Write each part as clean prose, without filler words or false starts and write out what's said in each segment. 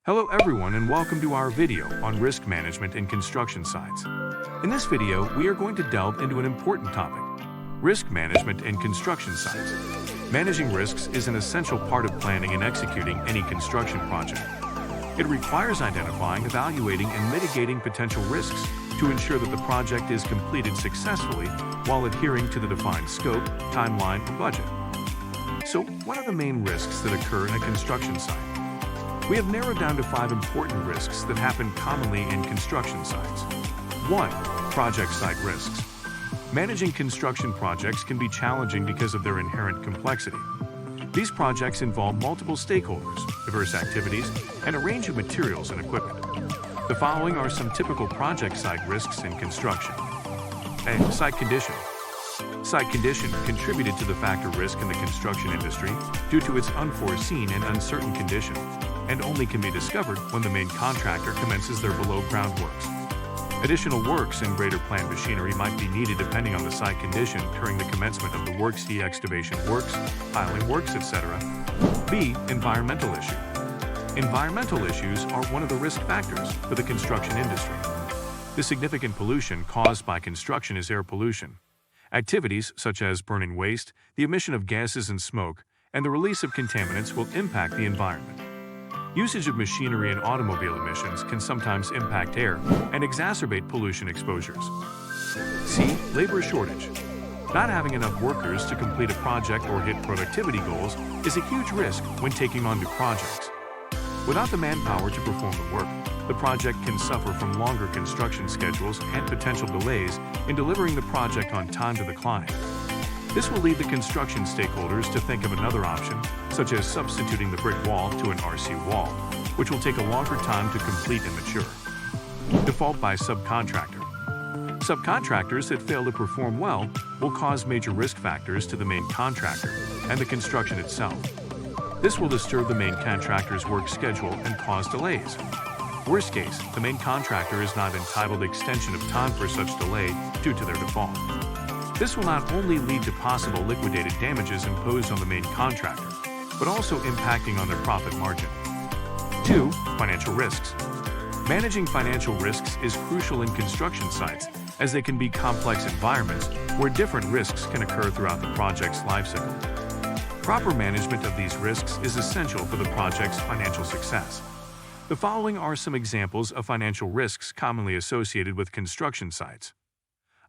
Hello everyone and welcome to our video on risk management in construction sites. In this video, we are going to delve into an important topic, risk management in construction sites. Managing risks is an essential part of planning and executing any construction project. It requires identifying, evaluating, and mitigating potential risks to ensure that the project is completed successfully while adhering to the defined scope, timeline, and budget. So, what are the main risks that occur in a construction site? We have narrowed down to 5 important risks that happen commonly in construction sites. 1. Project site risks. Managing construction projects can be challenging because of their inherent complexity. These projects involve multiple stakeholders, diverse activities, and a range of materials and equipment. The following are some typical project site risks in construction. A. Site condition. Site condition contributed to the factor risk in the construction industry due to its unforeseen and uncertain condition, and only can be discovered when the main contractor commences their below-ground works. Additional works and greater plant machinery might be needed depending on the site condition during the commencement of the works, e.g. excavation works, piling works, etc. B. Environmental issue. Environmental issues are one of the risk factors for the construction industry. The significant pollution caused by construction is air pollution. Activities such as burning waste, the emission of gases and smoke, and the release of contaminants will impact the environment. Usage of machinery and automobile emissions can sometimes impact air and exacerbate pollution exposures. C. Labor shortage. Not having enough workers to complete a project or hit productivity goals is a huge risk when taking on new projects. Without the manpower to perform the work, the project can suffer from longer construction schedules and potential delays in delivering the project on time to the client. This will lead the construction stakeholders to think of another option, such as substituting the brick wall to an RC wall, which will take a longer time to complete and mature. Default by subcontractor. Subcontractors that fail to perform well will cause major risk factors to the main contractor and the construction itself. This will disturb the main contractor's work schedule and cause delays. Worst case, the main contractor is not entitled to extension of time for such delay due to their default. This will not only lead to possible liquidated damages imposed on the main contractor, but also impacting on their profit margin. 2. Financial risks. Managing financial risks is crucial in construction sites as they can be complex environments where different risks can occur throughout the project's lifecycle. Proper management of these risks is essential for the project's financial success. The following are some examples of financial risks commonly associated with construction sites.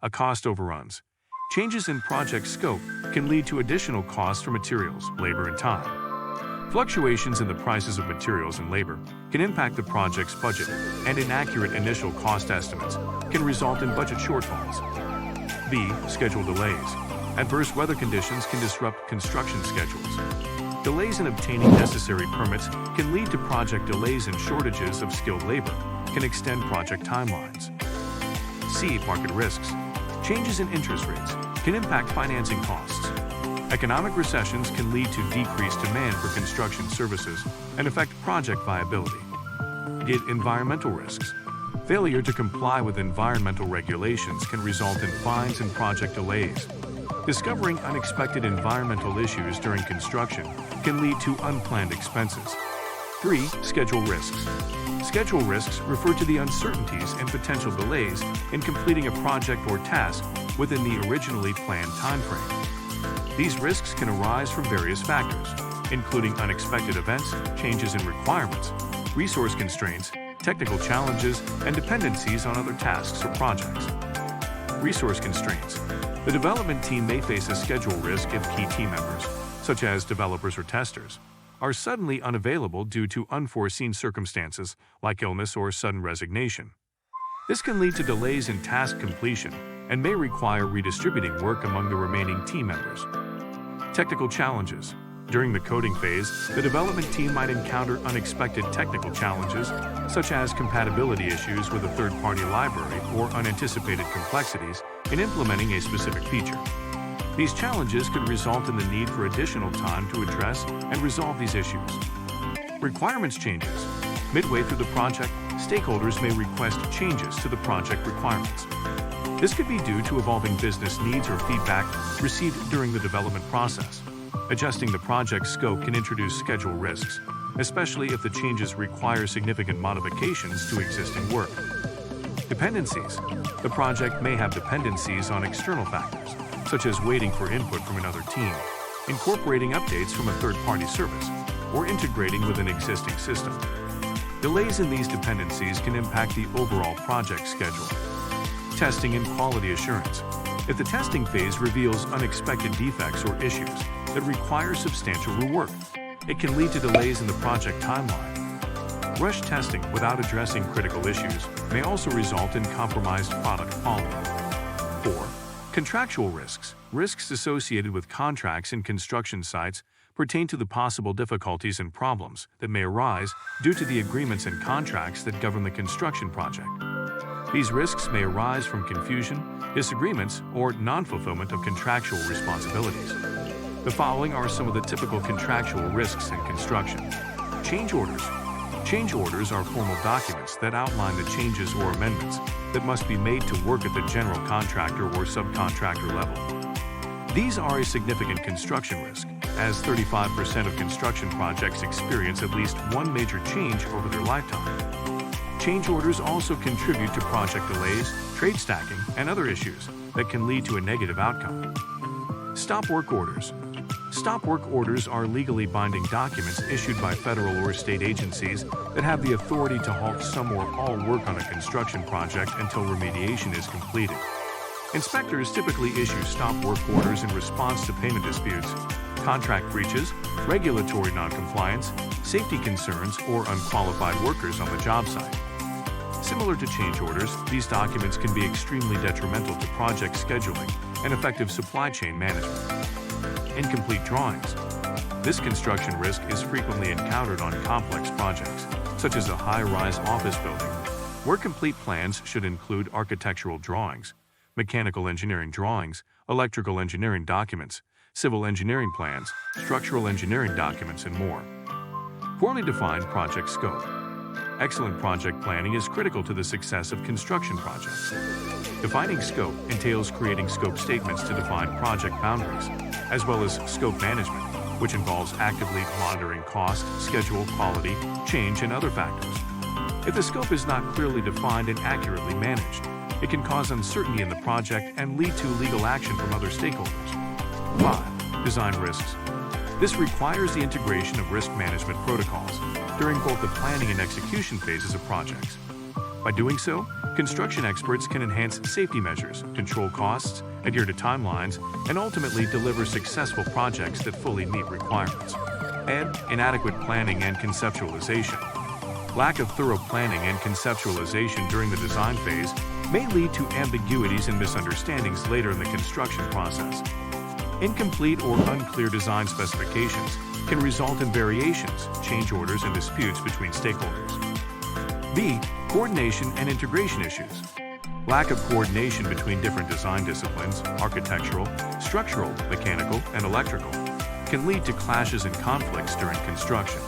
A cost overruns. Changes in project scope can lead to additional costs for materials, labor, and time. Fluctuations in the prices of materials and labor can impact the project's budget, and inaccurate initial cost estimates can result in budget shortfalls. B. Schedule delays. Adverse weather conditions can disrupt construction schedules. Delays in obtaining necessary permits can lead to project delays, and shortages of skilled labor can extend project timelines. C. Market risks. Changes in interest rates can impact financing costs. Economic recessions can lead to decreased demand for construction services and affect project viability. D. Environmental risks. Failure to comply with environmental regulations can result in fines and project delays. Discovering unexpected environmental issues during construction can lead to unplanned expenses. 3. Schedule risks. Schedule risks refer to the uncertainties and potential delays in completing a project or task within the originally planned timeframe. These risks can arise from various factors, including unexpected events, changes in requirements, resource constraints, technical challenges, and dependencies on other tasks or projects. Resource constraints. The development team may face a schedule risk if key team members, such as developers or testers, are suddenly unavailable due to unforeseen circumstances like illness or sudden resignation. This can lead to delays in task completion and may require redistributing work among the remaining team members. Technical challenges. During the coding phase, the development team might encounter unexpected technical challenges, such as compatibility issues with a third-party library or unanticipated complexities in implementing a specific feature. These challenges could result in the need for additional time to address and resolve these issues. Requirements changes. Midway through the project, stakeholders may request changes to the project requirements. This could be due to evolving business needs or feedback received during the development process. Adjusting the project scope can introduce schedule risks. especially if the changes require significant modifications to existing work. Dependencies. The project may have dependencies on external factors, such as waiting for input from another team, incorporating updates from a third-party service, or integrating with an existing system. Delays in these dependencies can impact the overall project schedule. Testing and quality assurance. If the testing phase reveals unexpected defects or issues that require substantial rework, it can lead to delays in the project timeline. Rush testing without addressing critical issues may also result in compromised product quality. 4. Contractual risks. Risks associated with contracts in construction sites pertain to the possible difficulties and problems that may arise due to the agreements and contracts that govern the construction project. These risks may arise from confusion, disagreements, or non-fulfillment of contractual responsibilities. The following are some of the typical contractual risks in construction. Change orders. Change orders are formal documents that outline the changes or amendments that must be made to work at the general contractor or subcontractor level. These are a significant construction risk, as 35% of construction projects experience at least one major change over their lifetime. Change orders also contribute to project delays, trade stacking, and other issues that can lead to a negative outcome. Stop work orders. Stop work orders are legally binding documents issued by federal or state agencies that have the authority to halt some or all work on a construction project until remediation is completed. Inspectors typically issue stop work orders in response to payment disputes, contract breaches, regulatory noncompliance, safety concerns, or unqualified workers on the job site. Similar to change orders, these documents can be extremely detrimental to project scheduling and effective supply chain management. Incomplete drawings. This construction risk is frequently encountered on complex projects, such as a high-rise office building, where complete plans should include architectural drawings, mechanical engineering drawings, electrical engineering documents, civil engineering plans, structural engineering documents, and more. Poorly defined project scope. Excellent project planning is critical to the success of construction projects. Defining scope entails creating scope statements to define project boundaries, as well as scope management, which involves actively monitoring cost, schedule, quality, change, and other factors. If the scope is not clearly defined and accurately managed, it can cause uncertainty in the project and lead to legal action from other stakeholders. 5. Design risks. This requires the integration of risk management protocols during both the planning and execution phases of projects. By doing so, construction experts can enhance safety measures, control costs, adhere to timelines, and ultimately deliver successful projects that fully meet requirements. And inadequate planning and conceptualization. Lack of thorough planning and conceptualization during the design phase may lead to ambiguities and misunderstandings later in the construction process. Incomplete or unclear design specifications can result in variations, change orders, and disputes between stakeholders. B. Coordination and integration issues. Lack of coordination between different design disciplines, architectural, structural, mechanical, and electrical, can lead to clashes and conflicts during construction.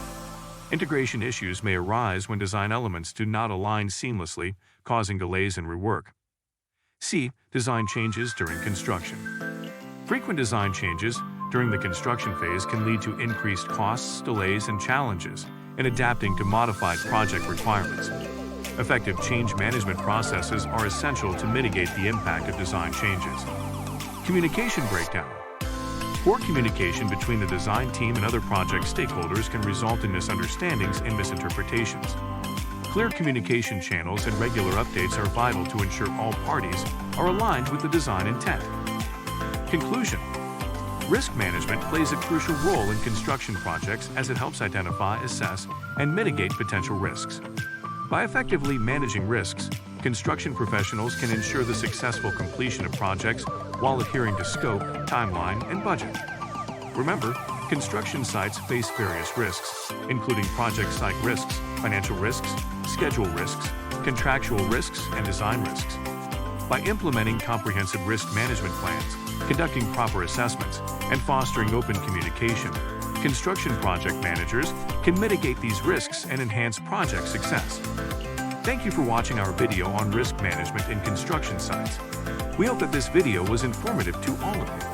Integration issues may arise when design elements do not align seamlessly, causing delays in rework. C. Design changes during construction. Frequent design changes during the construction phase can lead to increased costs, delays, and challenges in adapting to modified project requirements. Effective change management processes are essential to mitigate the impact of design changes. Communication breakdown. Poor communication between the design team and other project stakeholders can result in misunderstandings and misinterpretations. Clear communication channels and regular updates are vital to ensure all parties are aligned with the design intent. Conclusion. Risk management plays a crucial role in construction projects as it helps identify, assess, and mitigate potential risks. By effectively managing risks, construction professionals can ensure the successful completion of projects while adhering to scope, timeline, and budget. Remember, construction sites face various risks, including project site risks, financial risks, schedule risks, contractual risks, and design risks. By implementing comprehensive risk management plans, conducting proper assessments, and fostering open communication, construction project managers can mitigate these risks and enhance project success. Thank you for watching our video on risk management in construction sites. We hope that this video was informative to all of you.